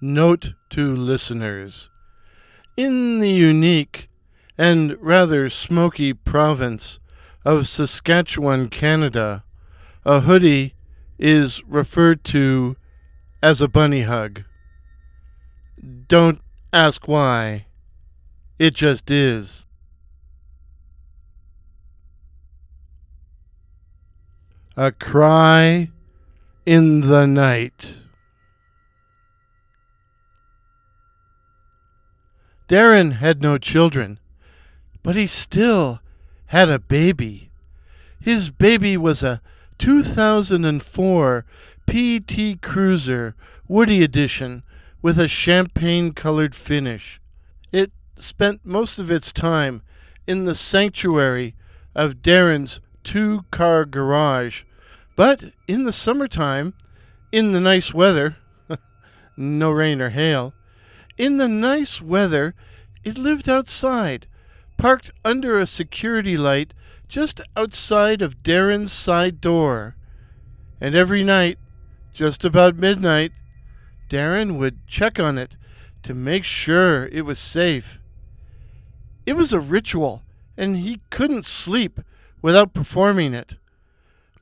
Note to listeners. In the unique and rather smoky province of Saskatchewan, Canada, a hoodie is referred to as a bunny hug. Don't ask why. It just is. A cry in the night. Darren had no children, but he still had a baby. His baby was a 2004 PT Cruiser Woody Edition with a champagne-colored finish. It spent most of its time in the sanctuary of Darren's two-car garage, but in the summertime, in the nice weather, no rain or hail, in the nice weather, it lived outside, parked under a security light just outside of Darren's side door. And every night, just about midnight, Darren would check on it to make sure it was safe. It was a ritual, and he couldn't sleep without performing it.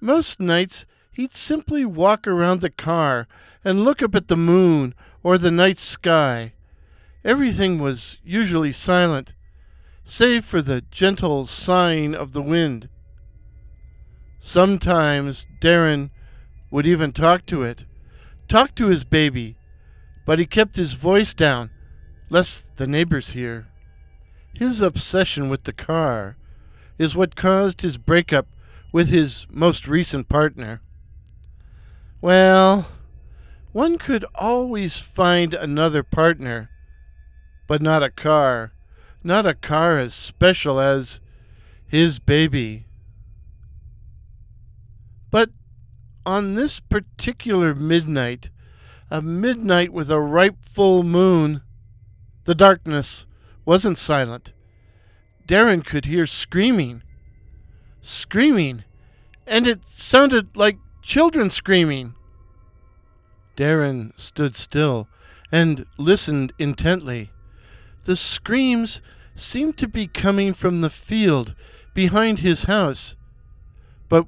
Most nights, he'd simply walk around the car and look up at the moon or the night sky. Everything was usually silent, save for the gentle sighing of the wind. Sometimes Darren would even talk to it, talk to his baby, but he kept his voice down, lest the neighbors hear. His obsession with the car is what caused his breakup with his most recent partner. Well, one could always find another partner, but not a car as special as his baby. But on this particular midnight, a midnight with a ripe full moon, the darkness wasn't silent. Darren could hear screaming, and it sounded like children screaming. Darren stood still and listened intently. The screams seemed to be coming from the field behind his house. But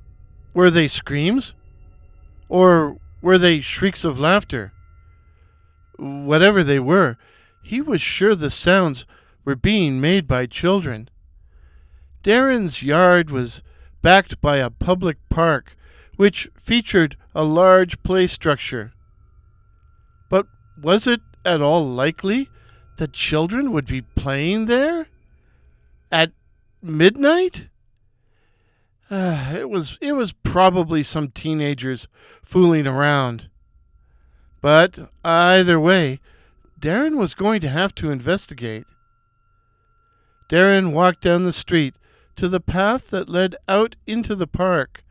were they screams? Or were they shrieks of laughter? Whatever they were, he was sure the sounds were being made by children. Darren's yard was backed by a public park which featured a large play structure. But was it at all likely that children would be playing there? At midnight? It was probably some teenagers fooling around. But either way, Darren was going to have to investigate. Darren walked down the street to the path that led out into the park,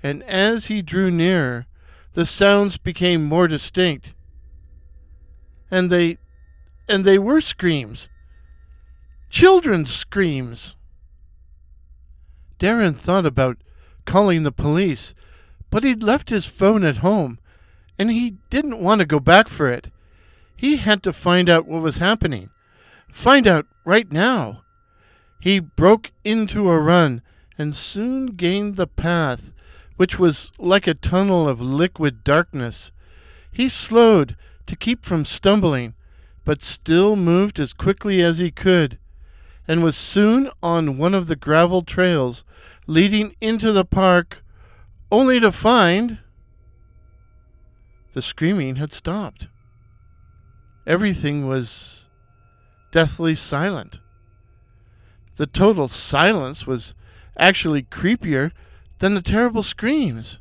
and as he drew nearer, the sounds became more distinct. And they were screams. Children's screams. Darren thought about calling the police, but he'd left his phone at home, and he didn't want to go back for it. He had to find out what was happening. Find out right now. He broke into a run and soon gained the path, which was like a tunnel of liquid darkness. He slowed to keep from stumbling, but still moved as quickly as he could, and was soon on one of the gravel trails leading into the park, only to find the screaming had stopped. Everything was deathly silent. The total silence was actually creepier than the terrible screams.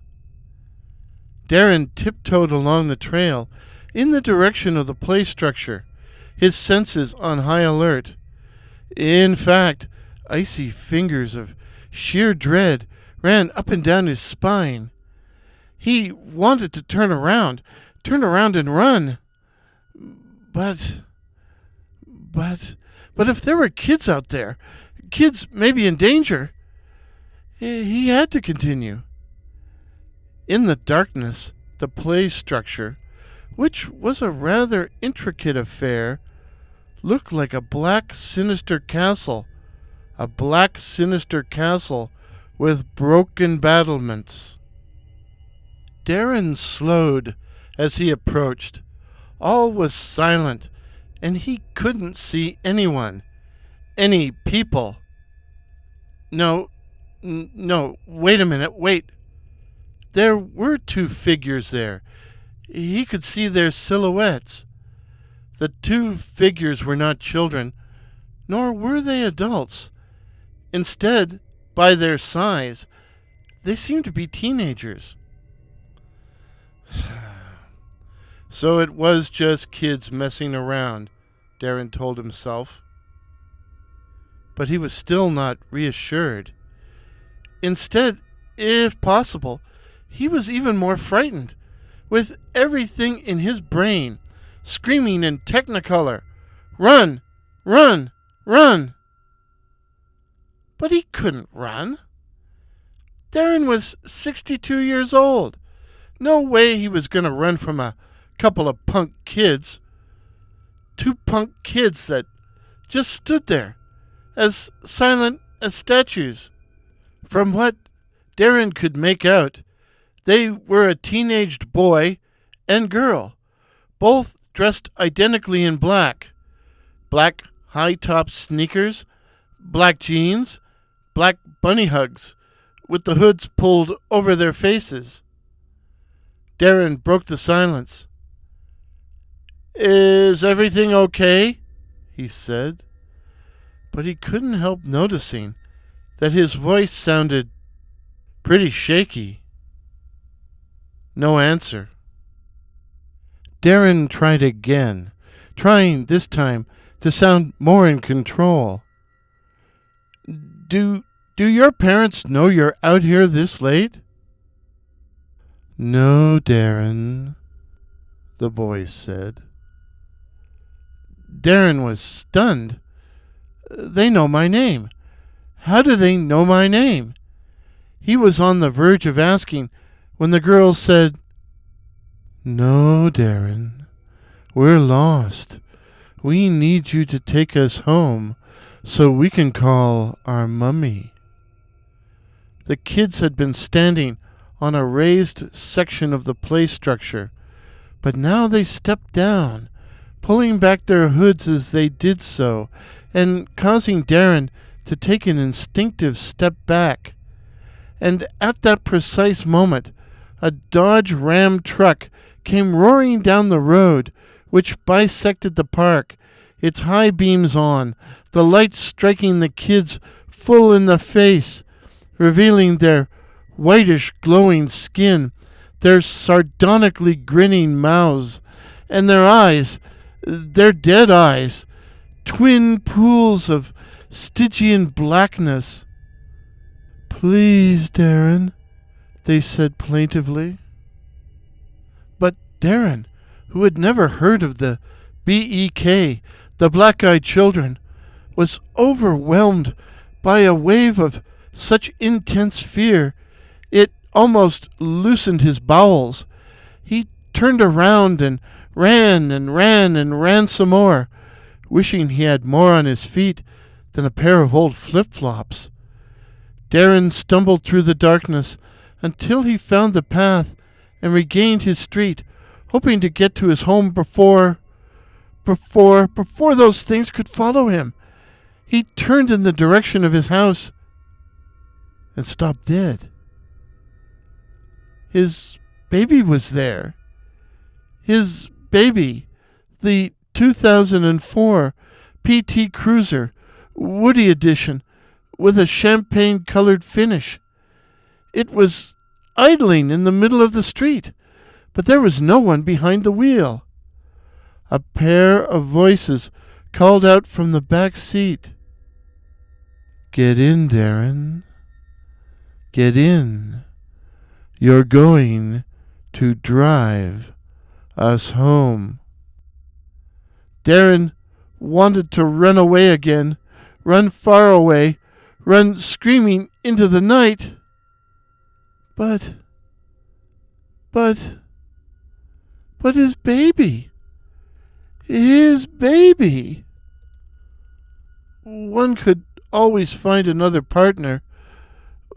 Darren tiptoed along the trail in the direction of the play structure, his senses on high alert. In fact, icy fingers of sheer dread ran up and down his spine. He wanted to turn around and run. But if there were kids out there, kids maybe in danger, he had to continue. In the darkness, the play structure which was a rather intricate affair, looked like a black, sinister castle. A black, sinister castle with broken battlements. Darren slowed as he approached. All was silent, and he couldn't see anyone, any people. No, wait a minute, wait. There were two figures there. He could see their silhouettes. The two figures were not children, nor were they adults. Instead, by their size, they seemed to be teenagers. So it was just kids messing around, Darren told himself. But he was still not reassured. Instead, if possible, he was even more frightened, with everything in his brain screaming in Technicolor, "Run! Run! Run!" But he couldn't run. Darren was 62 years old. No way he was going to run from a couple of punk kids. Two punk kids that just stood there, as silent as statues. From what Darren could make out, they were a teenaged boy and girl, both dressed identically in black. Black high-top sneakers, black jeans, black bunny hugs, with the hoods pulled over their faces. Darren broke the silence. "Is everything okay?" he said. But he couldn't help noticing that his voice sounded pretty shaky. No answer. Darren tried again, trying this time to sound more in control. Do your parents know you're out here this late?" "No, Darren," the boy said. Darren was stunned. "They know my name. How do they know my name?" He was on the verge of asking when the girl said, "No, Darren, we're lost. We need you to take us home so we can call our mummy." The kids had been standing on a raised section of the play structure, but now they stepped down, pulling back their hoods as they did so, and causing Darren to take an instinctive step back. And at that precise moment, a Dodge Ram truck came roaring down the road, which bisected the park, its high beams on, the lights striking the kids full in the face, revealing their whitish glowing skin, their sardonically grinning mouths, and their eyes, their dead eyes, twin pools of Stygian blackness. "Please, Darren," they said plaintively. But Darren, who had never heard of the BEK, the Black-Eyed Children, was overwhelmed by a wave of such intense fear it almost loosened his bowels. He turned around and ran some more, wishing he had more on his feet than a pair of old flip-flops. Darren stumbled through the darkness until he found the path and regained his street, hoping to get to his home before those things could follow him. He turned in the direction of his house and stopped dead. His baby was there. His baby, the 2004 PT Cruiser, Woody Edition, with a champagne-colored finish. It was idling in the middle of the street, but there was no one behind the wheel. A pair of voices called out from the back seat. "Get in, Darren. Get in. You're going to drive us home." Darren wanted to run away again, run far away, run screaming into the night. But But his baby. His baby. One could always find another partner.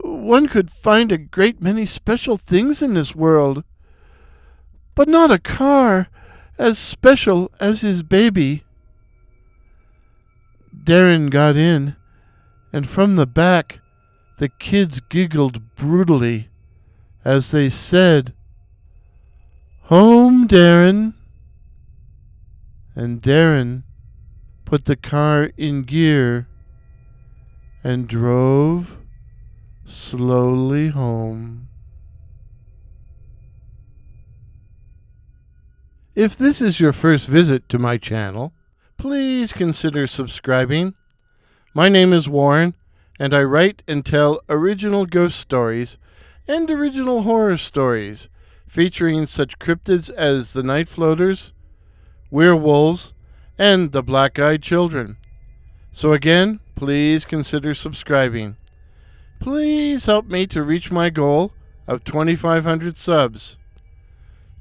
One could find a great many special things in this world. But not a car as special as his baby. Darren got in, and from the back, the kids giggled brutally as they said, "Home, Darren." And Darren put the car in gear and drove slowly home. If this is your first visit to my channel, please consider subscribing. My name is Warren, and I write and tell original ghost stories and original horror stories featuring such cryptids as the Night Floaters, werewolves, and the black-eyed children. So again, please consider subscribing. Please help me to reach my goal of 2,500 subs.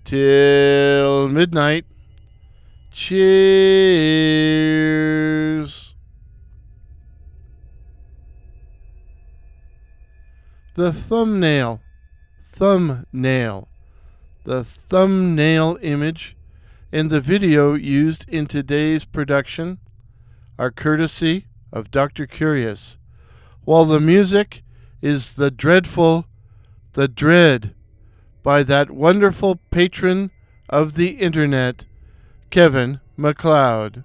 Till midnight. Cheers. The thumbnail. The thumbnail image and the video used in today's production are courtesy of Dr. Curious, while the music is The Dreadful, The Dread by that wonderful patron of the internet, Kevin MacLeod.